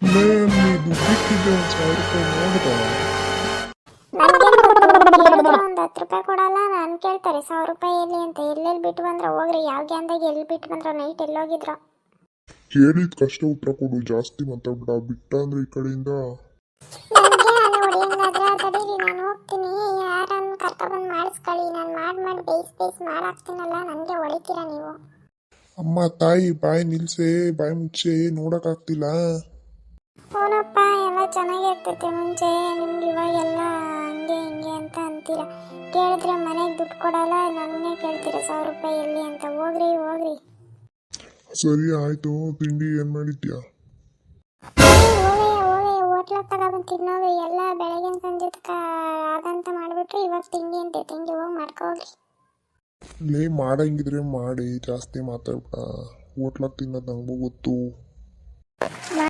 ನೀನು ದುಡ್ಡಿಕ್ಕಿದ್ದೆ ಒಂದು 10 ರೂಪಾಯಿ ಕೊಡಲ್ಲ. ನಾನು ಕೇಳ್ತಾರೆ 1000 ರೂಪಾಯಿ ಎಲ್ಲಿ ಅಂತ. ಎಲ್ಲೆಲ್ಲಿ ಬಿಟ್ಟು ಬಂದ್ರ ಹೋಗ್ರಿ. ಯಾವ ಗ್ಯಾಂದಾಗ ಎಲ್ಲಿ ಬಿಟ್ಟು ಬಂದ್ರ? ನೈಟ್ ಎಲ್ಲೋಗಿದ್ರ? ಕೇಳಿದ ಕಷ್ಟ ಉತ್ತರ ಕೊಡು, ಜಾಸ್ತಿ ಮಾತಾಡ್ಬೇಡ. ಬಿಟ್ಟ ಅಂದ್ರೆ ಈ ಕಡೆಯಿಂದ ನನಗೆ ಅಲ್ಲಿ ಹೊಡಿಯಂಗಾದ್ರೆ ತಡೀರಿ, ನಾನು ಹೋಗ್ತೀನಿ. ಯಾರನ್ನು ಕರ್ಕೊಬಂದು ಮಾಡಿಸ್ಕೊಳ್ಳಿ. ನಾನು ಮಾಡಿ ಬೇಯಿಸಿ ಮಾಡಾಕ್ತೀನಲ್ಲ, ನನಗೆ ಹೊಡಿತೀರಾ ನೀವು? ಅಮ್ಮ ತಾಯಿ ಬಾಯಿ ನಿಲ್ಸೆ, ಬಾಯಿ ಮುಚ್ಚೆ, ನೋಡಕ್ಕಾಗ್ತಿಲ್ಲ. ಅವನಪ್ಪ ಎಲ್ಲ ಚೆನ್ನಾಗಿರ್ತೈತೆ ಮುಂಚೆ, ನಿಮ್ಗೆ ಇವಾಗೆಲ್ಲ ಹಂಗೆ ಹಿಂಗೆ ಅಂತ ಅಂತೀರ. ಕೇಳಿದ್ರೆ ಮನೆಗೆ ದುಡ್ಡು ಕೊಡಲ್ಲ, ನನ್ನೇ ಕೇಳ್ತೀರ 1000 ರೂಪಾಯಿ ಎಲ್ಲಿ ಅಂತ. ಹೋಗ್ರಿ ಹೋಗ್ರಿ. ಸರಿ ಆಯ್ತು, ತಿಂಡಿ ಏನ್ ಮಾಡಿದ್ಯಾ? ಹೋಟ್ಲಾಗ ತಗೊಬಂದು ತಿನ್ನೋದು ಎಲ್ಲ ಬೆಳಗಿನ ಸಂಜೆ ಅದಂತ ಮಾಡಿಬಿಟ್ರೆ ಇವಾಗ ತಿಂಡಿ ಅಂತೆ. ತಿಂಡಿ ಹೋಗಿ ಮಾಡ್ಕೋಗ್ರಿ. ಲೇ ಮಾಡಂಗಿದ್ರೆ ಮಾಡಿ, ಜಾಸ್ತಿ ಮಾತಾಡ್ಬೇಡ. ಹೋಟ್ಲಾಗ ತಿನ್ನೋದು ನಂಗೂ ಗೊತ್ತು.